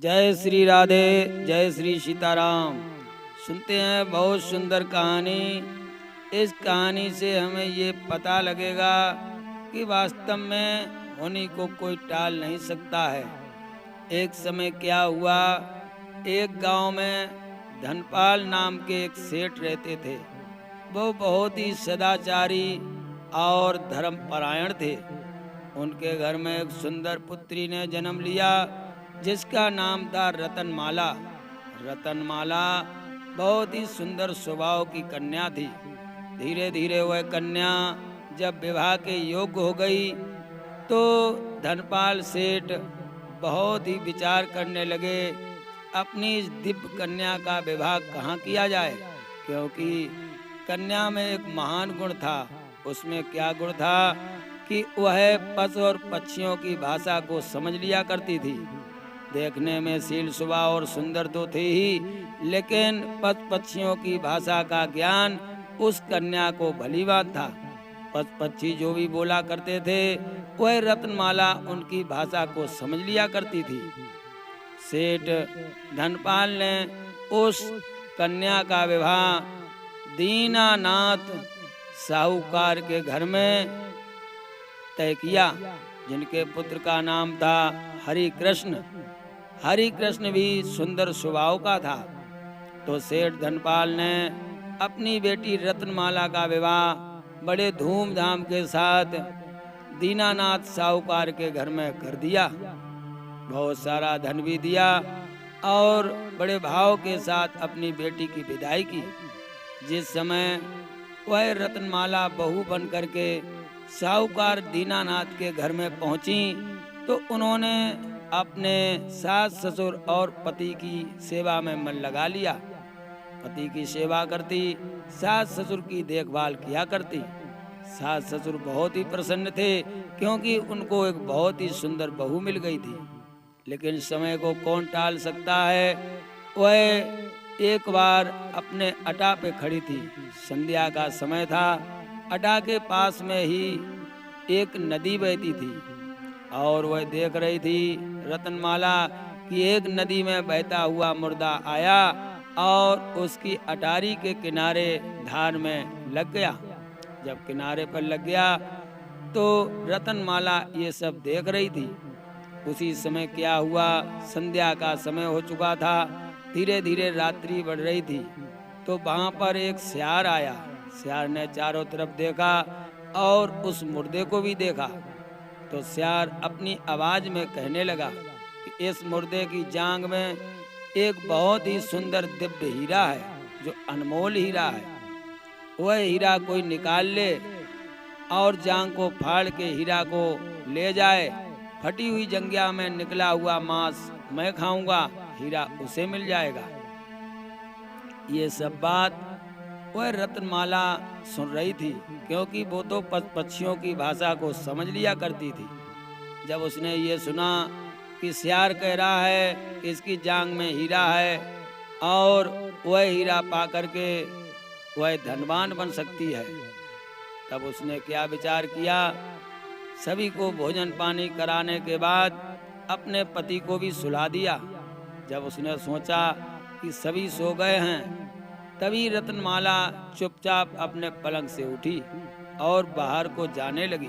जय श्री राधे, जय श्री सीताराम। सुनते हैं बहुत सुंदर कहानी। इस कहानी से हमें ये पता लगेगा कि वास्तव में होनी को कोई टाल नहीं सकता है। एक समय क्या हुआ, एक गांव में धनपाल नाम के एक सेठ रहते थे। वो बहुत ही सदाचारी और धर्मपरायण थे। उनके घर में एक सुंदर पुत्री ने जन्म लिया जिसका नाम था रतनमाला। रतनमाला बहुत ही सुंदर स्वभाव की कन्या थी। धीरे धीरे वह कन्या जब विवाह के योग्य हो गई तो धनपाल सेठ बहुत ही विचार करने लगे अपनी इस दिव्य कन्या का विवाह कहाँ किया जाए, क्योंकि कन्या में एक महान गुण था। उसमें क्या गुण था कि वह पशु और पक्षियों की भाषा को समझ लिया करती थी। देखने में शील स्वभाव और सुंदर तो थी ही, लेकिन पशु पक्षियों की भाषा का ज्ञान उस कन्या को भली बात था। पशु पक्षी जो भी बोला करते थे वह रत्नमाला उनकी भाषा को समझ लिया करती थी। सेठ धनपाल ने उस कन्या का विवाह दीनानाथ साहूकार के घर में तय किया, जिनके पुत्र का नाम था हरि कृष्ण। हरि कृष्ण भी सुंदर स्वभाव का था। तो सेठ धनपाल ने अपनी बेटी रत्नमाला का विवाह बड़े धूमधाम के साथ दीनानाथ साहूकार के घर में कर दिया। बहुत सारा धन भी दिया और बड़े भाव के साथ अपनी बेटी की विदाई की। जिस समय वह रत्नमाला बहू बन करके साहूकार दीनानाथ के घर में पहुंची तो उन्होंने अपने सास ससुर और पति की सेवा में मन लगा लिया। पति की सेवा करती, सास ससुर की देखभाल किया करती। सास ससुर बहुत ही प्रसन्न थे क्योंकि उनको एक बहुत ही सुंदर बहू मिल गई थी। लेकिन समय को कौन टाल सकता है। वह एक बार अपने अटा पे खड़ी थी। संध्या का समय था। अटा के पास में ही एक नदी बहती थी और वह देख रही थी रतनमाला कि एक नदी में बहता हुआ मुर्दा आया और उसकी अटारी के किनारे धार में लग गया। जब किनारे पर लग गया तो रतनमाला ये सब देख रही थी। उसी समय क्या हुआ, संध्या का समय हो चुका था। धीरे धीरे रात्रि बढ़ रही थी तो वहाँ पर एक सियार आया। सियार ने चारों तरफ देखा और उस मुर्दे को भी देखा। तो सियार अपनी आवाज में कहने लगा कि इस मुर्दे की जांग में एक बहुत ही सुंदर दिव्य हीरा है, जो अनमोल हीरा है। वह हीरा कोई निकाल ले और जांग को फाड़ के हीरा को ले जाए। फटी हुई जंगिया में निकला हुआ मांस मैं खाऊंगा, हीरा उसे मिल जाएगा। ये सब बात वह रत्नमाला सुन रही थी क्योंकि वो तो पक्षियों की भाषा को समझ लिया करती थी। जब उसने ये सुना कि सियार कह रहा है कि इसकी जांग में हीरा है और वह हीरा पा करके वह धनवान बन सकती है, तब उसने क्या विचार किया। सभी को भोजन पानी कराने के बाद अपने पति को भी सुला दिया। जब उसने सोचा कि सभी सो गए हैं तभी रत्नमाला चुपचाप अपने पलंग से उठी और बाहर को जाने लगी।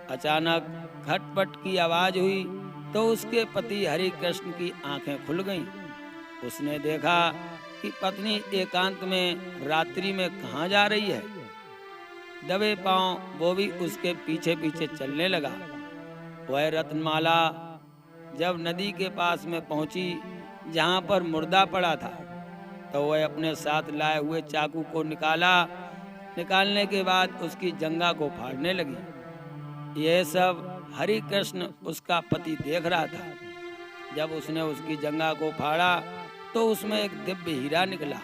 अचानक खटपट की आवाज हुई तो उसके पति हरि कृष्ण की आंखें खुल गईं। उसने देखा कि पत्नी एकांत में रात्रि में कहाँ जा रही है। दबे पांव वो भी उसके पीछे पीछे चलने लगा। वह रत्नमाला जब नदी के पास में पहुंची जहाँ पर मुर्दा पड़ा था तो वह अपने साथ लाए हुए चाकू को निकालने के बाद उसकी जंगा को फाड़ने लगी। यह सब हरि कृष्ण उसका पति देख रहा था। जब उसने उसकी जंगा को फाड़ा तो उसमें एक दिव्य हीरा निकला।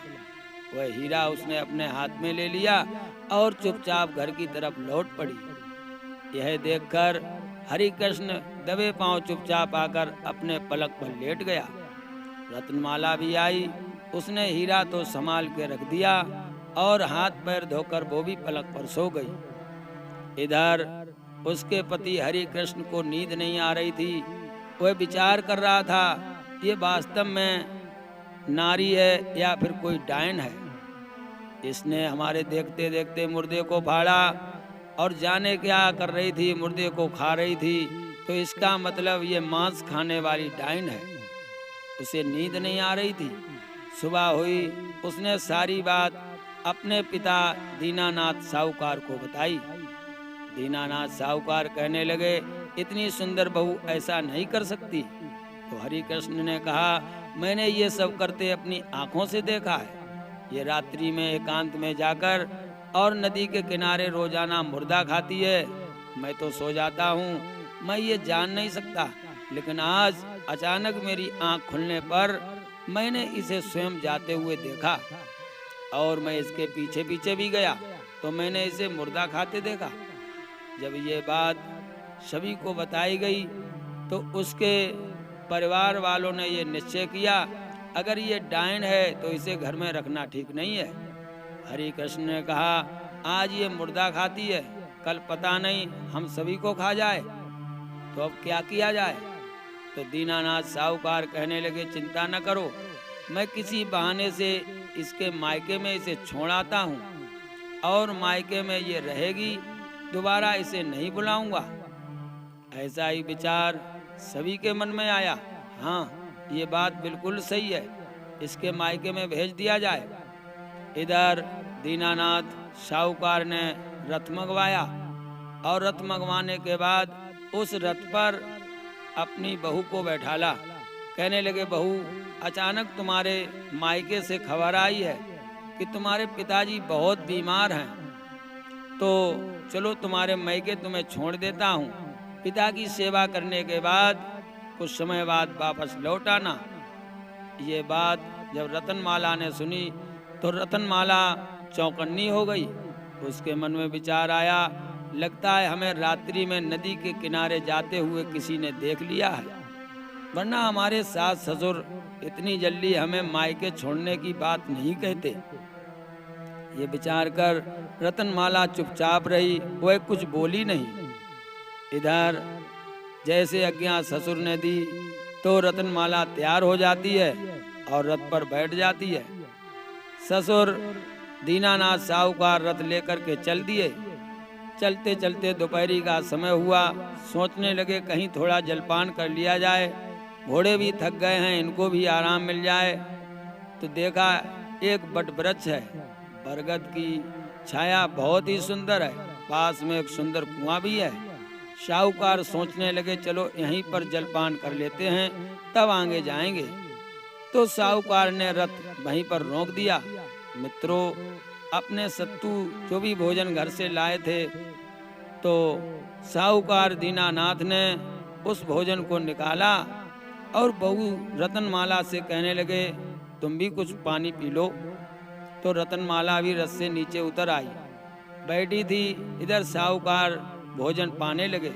वह हीरा उसने अपने हाथ में ले लिया और चुपचाप घर की तरफ लौट पड़ी। यह देखकर हरि कृष्ण दबे पांव चुपचाप आकर अपने पलक पर लेट गया। रत्नमाला भी आई। उसने हीरा तो संभाल के रख दिया और हाथ पैर धोकर वो भी पलक पर सो गई। इधर उसके पति हरि कृष्ण को नींद नहीं आ रही थी। वह विचार कर रहा था ये वास्तव में नारी है या फिर कोई डायन है। इसने हमारे देखते देखते मुर्दे को फाड़ा और जाने क्या कर रही थी, मुर्दे को खा रही थी। तो इसका मतलब ये मांस खाने वाली डायन है। उसे नींद नहीं आ रही थी। सुबह हुई, उसने सारी बात अपने पिता दीनानाथ साहूकार को बताई। दीनानाथ साहूकार कहने लगे, इतनी सुंदर बहू ऐसा नहीं कर सकती। तो हरि कृष्ण ने कहा, मैंने ये सब करते अपनी आंखों से देखा है। ये रात्रि में एकांत में जाकर और नदी के किनारे रोजाना मुर्दा खाती है। मैं तो सो जाता हूँ, मैं ये जान नहीं सकता। लेकिन आज अचानक मेरी आंख खुलने पर मैंने इसे स्वयं जाते हुए देखा और मैं इसके पीछे पीछे भी गया तो मैंने इसे मुर्दा खाते देखा। जब ये बात सभी को बताई गई तो उसके परिवार वालों ने ये निश्चय किया, अगर ये डायन है तो इसे घर में रखना ठीक नहीं है। हरि कृष्ण ने कहा, आज ये मुर्दा खाती है, कल पता नहीं हम सभी को खा जाए, तो अब क्या किया जाए। तो दीनानाथ साहूकार कहने लगे, चिंता न करो, मैं किसी बहाने से इसके मायके में इसे छोड़ आता हूँ और मायके में ये रहेगी, दोबारा इसे नहीं बुलाऊंगा। ऐसा ही विचार सभी के मन में आया। हाँ, ये बात बिल्कुल सही है, इसके मायके में भेज दिया जाए। इधर दीनानाथ साहूकार ने रथ मंगवाया और रथ मंगवाने के बाद उस रथ पर अपनी बहू को बैठाला। कहने लगे, बहू, अचानक तुम्हारे मायके से खबर आई है कि तुम्हारे पिताजी बहुत बीमार हैं, तो चलो तुम्हारे मायके तुम्हें छोड़ देता हूँ। पिता की सेवा करने के बाद कुछ समय बाद वापस लौट आना। ये बात जब रतनमाला ने सुनी तो रतनमाला चौकन्नी हो गई। उसके मन में विचार आया, लगता है हमें रात्रि में नदी के किनारे जाते हुए किसी ने देख लिया है, वरना हमारे सास ससुर इतनी जल्दी हमें मायके छोड़ने की बात नहीं कहते। ये विचार कर रतनमाला चुपचाप रही, वह कुछ बोली नहीं। इधर जैसे आज्ञा ससुर ने दी तो रतनमाला तैयार हो जाती है और रथ पर बैठ जाती है। ससुर दीनानाथ साहूकार रथ लेकर के चल दिए। चलते चलते दोपहरी का समय हुआ। सोचने लगे कहीं थोड़ा जलपान कर लिया जाए, घोड़े भी थक गए हैं, इनको भी आराम मिल जाए। तो देखा एक बट वृक्ष है, बरगद की छाया बहुत ही सुंदर है, पास में एक सुंदर कुआं भी है। साहूकार सोचने लगे, चलो यहीं पर जलपान कर लेते हैं, तब आगे जाएंगे। तो साहूकार ने रथ वहीं पर रोक दिया। मित्रों, अपने सत्तू जो भी भोजन घर से लाए थे, तो साहूकार दीनानाथ ने उस भोजन को निकाला और बहू रतनमाला से कहने लगे, तुम भी कुछ पानी पी लो। तो रतनमाला भी रथ से नीचे उतर आई, बैठी थी। इधर साहूकार भोजन पाने लगे।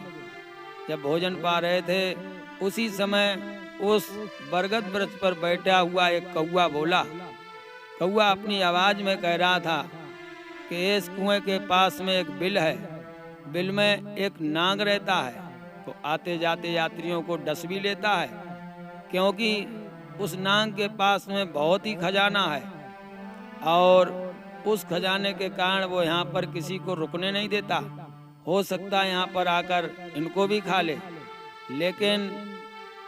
जब भोजन पा रहे थे उसी समय उस बरगद वृक्ष पर बैठा हुआ एक कौवा बोला। कौवा अपनी आवाज में कह रहा था कि इस कुएं के पास में एक बिल है, बिल में एक नाग रहता है, तो आते जाते यात्रियों को डस भी लेता है, क्योंकि उस नाग के पास में बहुत ही खजाना है और उस खजाने के कारण वो यहाँ पर किसी को रुकने नहीं देता। हो सकता है यहाँ पर आकर इनको भी खा ले, लेकिन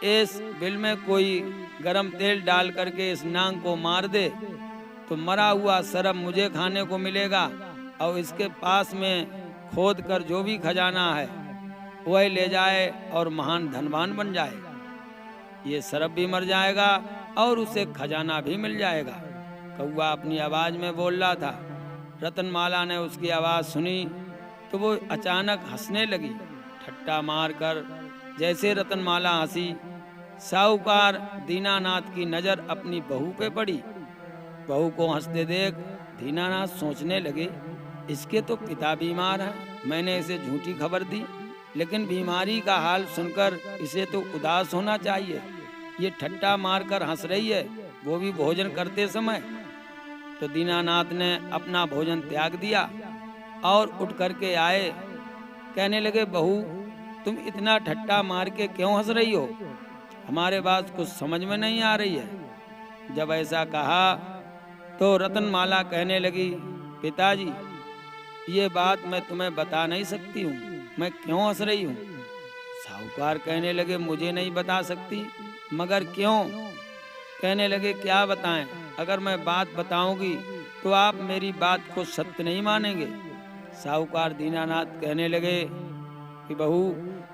इस बिल में कोई गरम तेल डाल करके इस नाग को मार दे तो मरा हुआ सरब मुझे खाने को मिलेगा और इसके पास में खोद कर जो भी खजाना है वह ले जाए और महान धनवान बन जाए। ये सरब भी मर जाएगा और उसे खजाना भी मिल जाएगा। कौवा अपनी आवाज में बोल रहा था। रतनमाला ने उसकी आवाज सुनी तो वो अचानक हंसने लगी, ठट्टा मारकर। जैसे रतनमाला हंसी, साहूकार दीनानाथ की नजर अपनी बहू पे पड़ी। बहू को हंसते देख दीनानाथ सोचने लगे, इसके तो पिता बीमार हैं, मैंने इसे झूठी खबर दी, लेकिन बीमारी का हाल सुनकर इसे तो उदास होना चाहिए। ये ठट्टा मारकर हंस रही है, वो भी भोजन करते समय। तो दीनानाथ ने अपना भोजन त्याग दिया और उठ करके आए। कहने लगे, बहू तुम इतना ठट्टा मार के क्यों हंस रही हो? हमारे बात कुछ समझ में नहीं आ रही है। जब ऐसा कहा तो रतनमाला कहने लगी, पिताजी ये बात मैं तुम्हें बता नहीं सकती हूँ, मैं क्यों हंस रही हूँ। साहूकार कहने लगे, मुझे नहीं बता सकती, मगर क्यों। कहने लगे, क्या बताएं, अगर मैं बात बताऊंगी तो आप मेरी बात को सत्य नहीं मानेंगे। साहूकार दीनानाथ कहने लगे कि बहू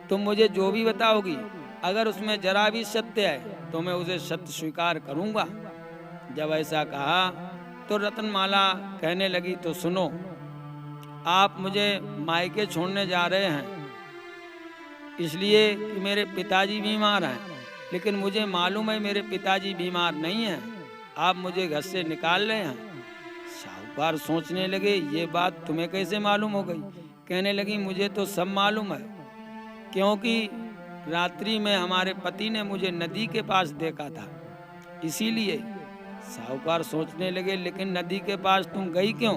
तुम मुझे जो भी बताओगी अगर उसमें जरा भी सत्य है तो मैं उसे सत्य स्वीकार करूंगा। जब ऐसा कहा तो रतनमाला कहने लगी, तो सुनो, आप मुझे मायके छोड़ने जा रहे हैं इसलिए कि मेरे पिताजी बीमार हैं, लेकिन मुझे मालूम है मेरे पिताजी बीमार नहीं हैं, आप मुझे घर से निकाल रहे हैं। साहूकार सोचने लगे, ये बात तुम्हें कैसे मालूम हो गई। कहने लगी, मुझे तो सब मालूम है, क्योंकि रात्रि में हमारे पति ने मुझे नदी के पास देखा था, इसीलिए। साहूकार सोचने लगे, लेकिन नदी के पास तुम गई क्यों।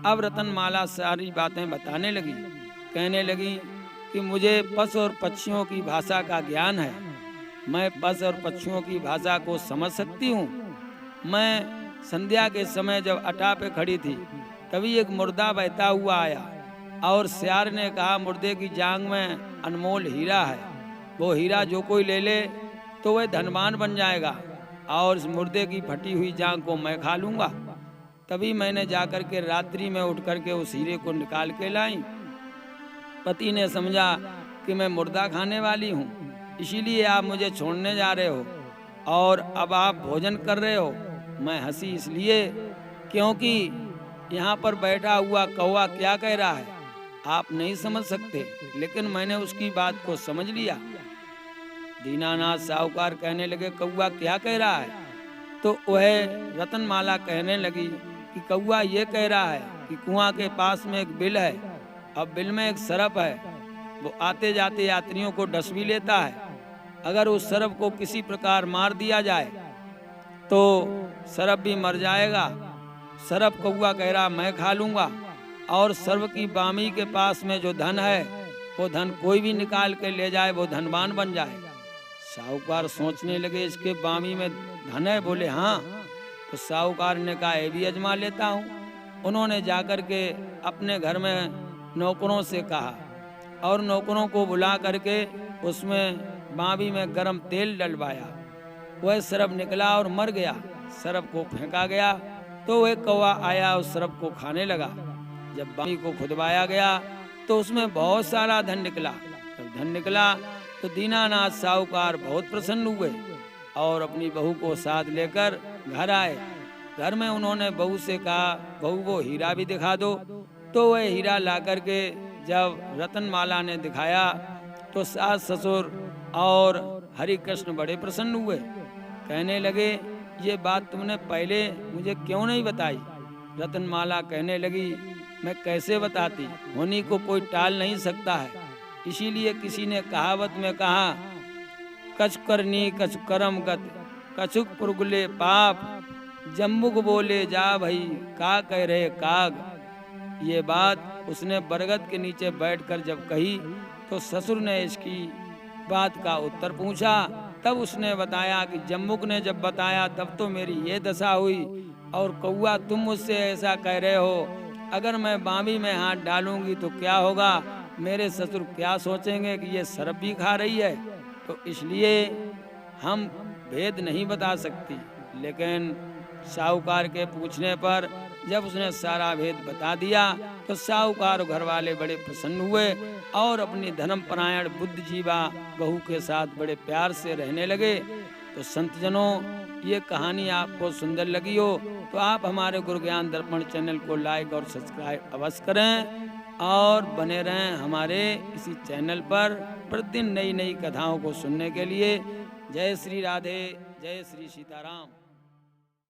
अब रतनमाला सारी बातें बताने लगी। कहने लगी कि मुझे पशु और पक्षियों की भाषा का ज्ञान है, मैं पशु और पक्षियों की भाषा को समझ सकती हूँ। मैं संध्या के समय जब अटा पे खड़ी थी तभी एक मुर्दा बहता हुआ आया और सियार ने कहा, मुर्दे की जांग में अनमोल हीरा है, वो हीरा जो कोई ले ले तो वह धनवान बन जाएगा और इस मुर्दे की फटी हुई जांग को मैं खा लूँगा। तभी मैंने जाकर के रात्रि में उठ करके उस हीरे को निकाल के लाई। पति ने समझा कि मैं मुर्दा खाने वाली हूँ, इसीलिए आप मुझे छोड़ने जा रहे हो और अब आप भोजन कर रहे हो। मैं हंसी इसलिए क्योंकि यहाँ पर बैठा हुआ कौवा क्या कह रहा है आप नहीं समझ सकते, लेकिन मैंने उसकी बात को समझ लिया। दीनानाथ साहूकार कहने लगे, कौवा क्या कह रहा है। तो वह रतनमाला कहने लगी कि कौवा ये कह रहा है कि कुआं के पास में एक बिल है, अब बिल में एक सर्प है, वो आते जाते यात्रियों को डस भी लेता है। अगर उस सर्प को किसी प्रकार मार दिया जाए तो सर्प भी मर जाएगा। सर्प कौवा कह रहा मैं खा लूँगा, और सर्प की बामी के पास में जो धन है वो धन कोई भी निकाल के ले जाए वो धनवान बन जाए। साहूकार सोचने लगे, इसके बामी में धन है। बोले हाँ। तो साहूकार ने कहा, ये भी अजमा लेता हूँ। उन्होंने जाकर के अपने घर में नौकरों से कहा और नौकरों को बुला करके उसमें बामी में गर्म तेल डलवाया। वह सर्प निकला और मर गया। सर्प को फेंका गया तो वह कौवा आया उस सर्प को खाने लगा। जब बामी को खुदवाया गया तो उसमें बहुत सारा धन निकला। जब धन निकला तो दीनानाथ साहूकार बहुत प्रसन्न हुए और अपनी बहू को साथ लेकर घर आए। घर में उन्होंने बहू से कहा, बहू वो हीरा भी दिखा दो। तो वह हीरा ला करके जब रतनमाला ने दिखाया तो सास ससुर और हरि कृष्ण बड़े प्रसन्न हुए। कहने लगे, ये बात तुमने पहले मुझे क्यों नहीं बताई। रतनमाला कहने लगी, मैं कैसे बताती, होनी को कोई टाल नहीं सकता है, इसीलिए किसी ने कहावत में कहा, कछ करनी कछ करम गत कछुक पुरगुले पाप, जम्बुक बोले जा भई का कह रहे काग। ये बात उसने बरगद के नीचे बैठकर जब कही तो ससुर ने इसकी बात का उत्तर पूछा। तब उसने बताया कि जम्बुक ने जब बताया तब तो मेरी ये दशा हुई, और कौवा तुम मुझसे ऐसा कह रहे हो, अगर मैं बामी में हाथ डालूंगी तो क्या होगा, मेरे ससुर क्या सोचेंगे कि ये सर्प भी खा रही है। तो इसलिए हम भेद नहीं बता सकती। लेकिन साहूकार के पूछने पर जब उसने सारा भेद बता दिया तो साहूकार घर वाले बड़े प्रसन्न हुए और अपनी धर्मपरायण बुद्धिजीवा बहू के साथ बड़े प्यार से रहने लगे। तो संतजनों, ये कहानी आपको सुंदर लगी हो तो आप हमारे गुरु ज्ञान दर्पण चैनल को लाइक और सब्सक्राइब अवश्य करें और बने रहें हमारे इसी चैनल पर प्रतिदिन नई नई कथाओं को सुनने के लिए। जय श्री राधे, जय श्री सीताराम।